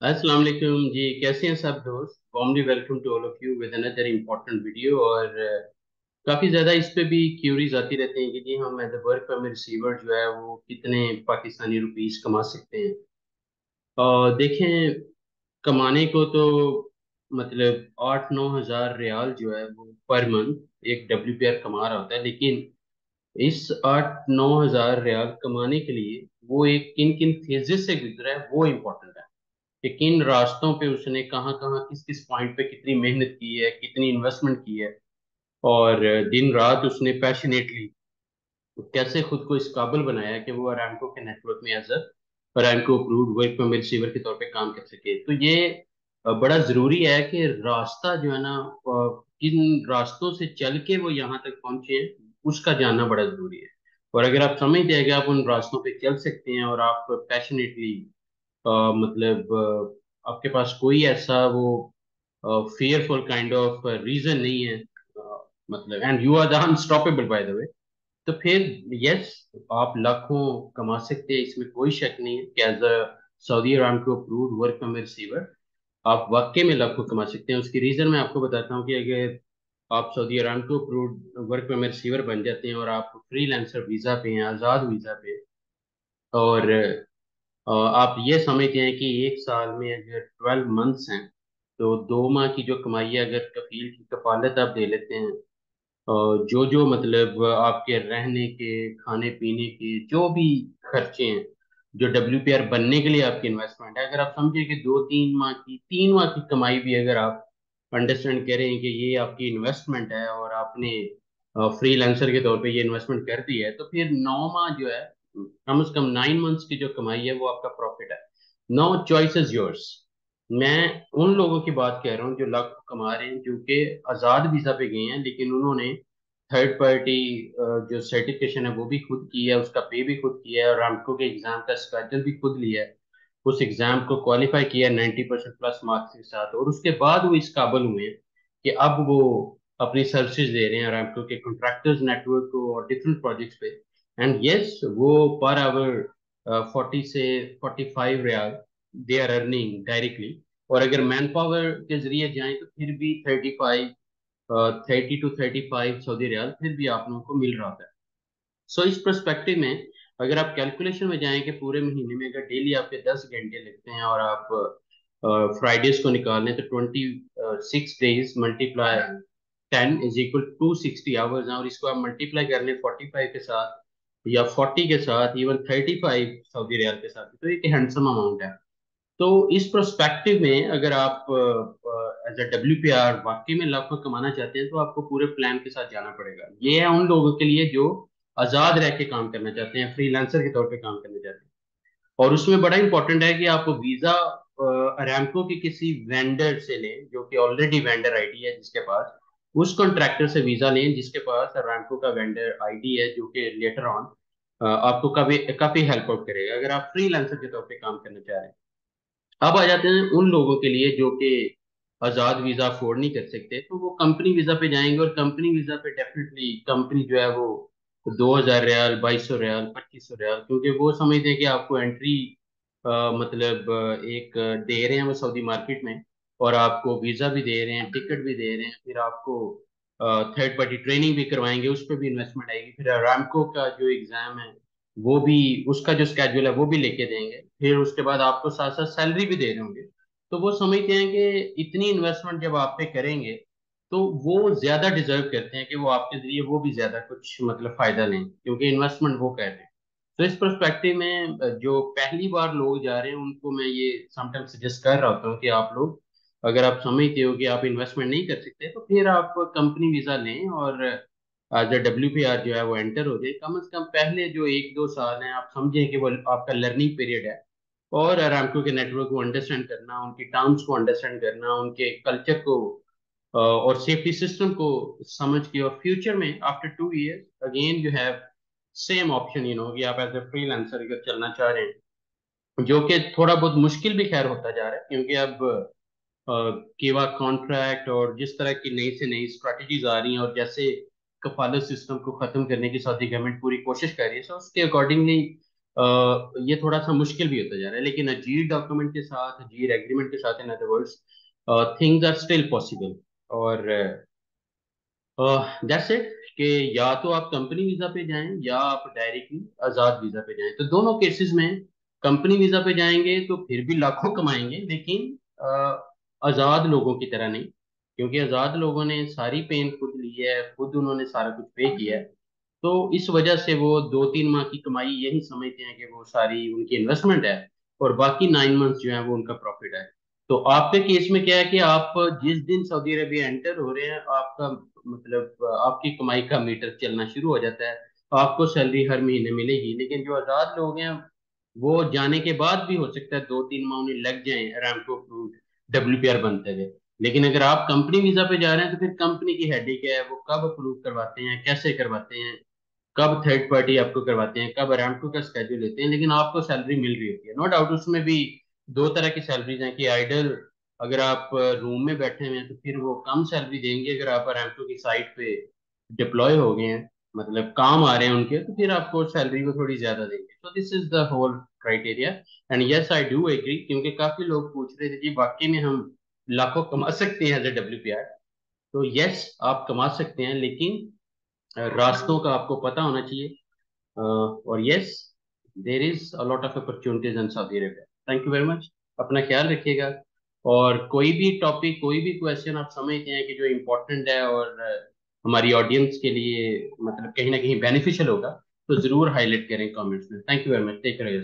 अस्सलाम वालेकुम जी। कैसे हैं सब दोस्त? Warmly welcome to all of you with another important video. और काफ़ी ज़्यादा इस पे भी क्यूरीज आती रहती हैं कि जी हम as a work permit receiver जो है वो कितने पाकिस्तानी रुपीस कमा सकते हैं। और देखें, कमाने को तो मतलब 8-9 हज़ार रियाल जो है वो पर मंथ एक WPR कमा रहा होता है, लेकिन इस 8-9 हज़ार रियाल कमाने के लिए वो एक किन किन फेजेस से गुजरा है वो इम्पोर्टेंट है कि किन रास्तों पे उसने कहाँ कहाँ किस किस पॉइंट पे कितनी मेहनत की है, कितनी इन्वेस्टमेंट की है, और दिन रात उसने पैशनेटली कैसे खुद को इस काबिल बनाया कि वो अरामको के नेटवर्क में as Aramco approved work permit receiver के तौर पे काम कर सके। तो ये बड़ा जरूरी है कि रास्ता जो है ना, किन रास्तों से चल के वो यहाँ तक पहुंचे हैं उसका जानना बड़ा जरूरी है। और अगर आप समझते हैं कि आप उन रास्तों पे चल सकते हैं और आप पैशनेटली मतलब आपके पास कोई ऐसा वो fearful काइंड ऑफ रीजन नहीं है, मतलब and you are the unstoppable by the way, तो फिर यस, आप लाखों कमा सकते हैं, इसमें कोई शक नहीं है कि as a Saudi Aramco approved work permit receiver आप वाकई में लाखों कमा सकते हैं। उसकी रीजन मैं आपको बताता हूँ कि अगर आप Saudi Aramco approved work permit receiver बन जाते हैं और आप फ्रीलांसर वीजा पे हैं, आज़ाद वीजा पे हैं, और आप ये समझते हैं कि एक साल में अगर 12 मंथ्स हैं तो 2 माह की जो कमाई है, अगर कफील की कफालत आप दे लेते हैं, जो जो मतलब आपके रहने के, खाने पीने के जो भी खर्चे हैं, जो WPR बनने के लिए आपकी इन्वेस्टमेंट है, अगर आप समझे कि 2-3 माह की, 3 माह की कमाई भी अगर आप अंडरस्टैंड करें कि ये आपकी इन्वेस्टमेंट है और आपने फ्रीलांसर के तौर पे ये इन्वेस्टमेंट कर दी है, तो फिर 9 माह जो है, कम से कम 9 मंथ्स की जो कमाई है वो आपका प्रॉफिट है। No choice is yours. मैं उन लोगों की बात कह रहा हूँ जो लाख कमा रहे हैं, जो कि आज़ाद वीज़ा पे गए हैं, लेकिन उन्होंने थर्ड पार्टी जो सर्टिफिकेशन है वो भी खुद की है, उसका पे भी खुद किया है, और रामको के एग्जाम का स्केड्यूल भी खुद लिया है, उस एग्जाम को क्वालिफाई किया 90% प्लस मार्क्स के साथ, और उसके बाद वो इस काबिल हुए हैं कि अब वो अपनी सर्विसेज दे रहे हैं रामको के कॉन्ट्रैक्टर्स नेटवर्क को और डिफरेंट प्रोजेक्ट्स पे। एंड यस, वो पर आवर 40 से 45 riyal they are earning directly. और अगर मैन पावर के जरिए जाएं तो फिर भी 30 टू 35 सऊदी रियाल फिर भी आप लोगों को मिल रहा है। सो इस पर्सपेक्टिव में अगर आप कैलकुलेशन में जाएं कि पूरे महीने में अगर डेली आपके 10 घंटे लगते हैं और आप फ्राइडेज को निकाल लें, तो 26 days multiply 10 is equal to 60 hours हैं, और इसको आप मल्टीप्लाई कर लें 45 के साथ या 40 के साथ, इवन 35 सऊदी रियाल के साथ, तो एक हैंडसम अमाउंट है। तो इस प्रोस्पेक्टिव में अगर आप एज अ WPR वाकई में लाखों कमाना चाहते हैं तो आपको पूरे प्लान के साथ जाना पड़ेगा। ये है उन लोगों के लिए जो आजाद रह के काम करना चाहते हैं, फ्रीलांसर के तौर पे काम करना चाहते हैं। और उसमें बड़ा इंपॉर्टेंट है कि आप वीजा अरामको के किसी वेंडर से लें जो कि ऑलरेडी वेंडर आईडी है जिसके पास, उस कॉन्ट्रैक्टर से वीजा लें जिसके पास अरामको का वेंडर आईडी है, जो कि लेटर ऑन आपको काफी काफी हेल्प आउट करेगा अगर आप फ्रीलांसर के तौर पे काम करना चाह रहे हैं। अब आ जाते हैं उन लोगों के लिए जो कि आजाद वीजा अफोर्ड नहीं कर सकते, तो वो कंपनी वीजा पे जाएंगे, और कंपनी वीजा पे डेफिनेटली कंपनी जो है वो 2,000 रियाल, 2,200 रियाल, 2,500 रियाल, क्योंकि वो समझते हैं कि आपको एंट्री मतलब एक दे रहे हैं वो सऊदी मार्केट में, और आपको वीजा भी दे रहे हैं, टिकट भी दे रहे हैं, फिर आपको थर्ड पार्टी ट्रेनिंग भी करवाएंगे, उस पर भी इन्वेस्टमेंट आएगी, फिर अरामको का जो एग्जाम है वो भी, उसका जो स्केड्यूल है वो भी लेके देंगे, फिर उसके बाद आपको साथ साथ सैलरी भी दे रहे होंगे। तो वो समझते हैं कि इतनी इन्वेस्टमेंट जब आप पे करेंगे तो वो ज्यादा डिजर्व करते हैं कि वो आपके जरिए वो भी ज्यादा कुछ मतलब फायदा लें, क्योंकि इन्वेस्टमेंट वो कर रहे हैं। तो इस पर्सपेक्टिव में जो पहली बार लोग जा रहे हैं उनको मैं ये समटाइम सजेस्ट कर रहा होता हूँ कि आप लोग, अगर आप समझते हो कि आप इन्वेस्टमेंट नहीं कर सकते, तो फिर आप कंपनी वीजा लें और एज अ WPR जो है वो एंटर हो जाए। कम से कम पहले जो 1-2 साल हैं आप समझें कि वो आपका लर्निंग पीरियड है, और अरामको के नेटवर्क को अंडरस्टैंड करना, उनकी टर्म्स को अंडरस्टैंड करना, उनके कल्चर को और सेफ्टी सिस्टम को समझ के, और फ्यूचर में after 2 years again you have same option, कि आप एज ए फ्रीलांसर अगर चलना चाह रहे हैं, जो कि थोड़ा बहुत मुश्किल भी खैर होता जा रहा है, क्योंकि अब केवा कॉन्ट्रैक्ट और जिस तरह की नई से नई स्ट्रेटजीज आ रही हैं, और जैसे कफालत सिस्टम को खत्म करने की सऊदी गवर्नमेंट पूरी कोशिश कर रही है, सो उसके अकॉर्डिंगली ये थोड़ा सा मुश्किल भी होता जा रहा है, लेकिन अजीर डॉक्यूमेंट के साथ, अजीर एग्रीमेंट के साथ, in other words, things are still possible. और दैट्स इट, कि या तो आप कंपनी वीजा पे जाएं या आप डायरेक्टली आजाद वीजा पे जाएं। तो दोनों केसेस में कंपनी वीजा पे जाएंगे तो फिर भी लाखों कमाएंगे, लेकिन आजाद लोगों की तरह नहीं, क्योंकि आजाद लोगों ने सारी पेन खुद ली है, खुद उन्होंने सारा कुछ पे किया है। तो इस वजह से वो 2-3 माह की कमाई यही समझते हैं कि वो सारी उनकी इन्वेस्टमेंट है, और बाकी 9 मंथ्स जो है वो उनका प्रॉफिट है। तो आपके केस में क्या है कि आप जिस दिन सऊदी अरेबिया एंटर हो रहे हैं, आपका मतलब आपकी कमाई का मीटर चलना शुरू हो जाता है, आपको सैलरी हर महीने मिलेगी। लेकिन जो आजाद लोग हैं, वो जाने के बाद भी हो सकता है 2-3 माह उन्हें लग जाए अरामको अप्रूव्ड WPR बनते हुए। लेकिन अगर आप कंपनी वीजा पे जा रहे हैं तो फिर कंपनी की हेडेक है, वो कब अप्रूव करवाते हैं, कैसे करवाते हैं, कब थर्ड पार्टी आपको करवाते हैं, कब अरामको का स्केड्यूल लेते हैं, लेकिन आपको सैलरी मिल रही होती है। नो डाउट उसमें भी दो तरह की सैलरीज हैं कि आइडल, अगर आप रूम में बैठे हुए हैं तो फिर वो कम सैलरी देंगे, अगर आप अरामको की साइट पे डिप्लॉय हो गए हैं, मतलब काम आ रहे हैं उनके, तो फिर आपको सैलरी को थोड़ी ज्यादा देंगे। तो this is the whole criteria. And yes I do agree, क्योंकि काफी लोग पूछ रहे थे कि वाकई में हम लाखों कमा सकते हैं एज ए WPR। तो यस आप कमा सकते हैं, लेकिन रास्तों का आपको पता होना चाहिए। और yes, there is a lot of opportunities in Saudi Arabia. Thank you very much, अपना ख्याल रखिएगा। और कोई भी टॉपिक, कोई भी क्वेश्चन आप समझते हैं कि जो इम्पोर्टेंट है और हमारी ऑडियंस के लिए मतलब कहीं ना कहीं बेनिफिशियल होगा, तो जरूर हाईलाइट करें कमेंट्स में। Thank you very much, take care.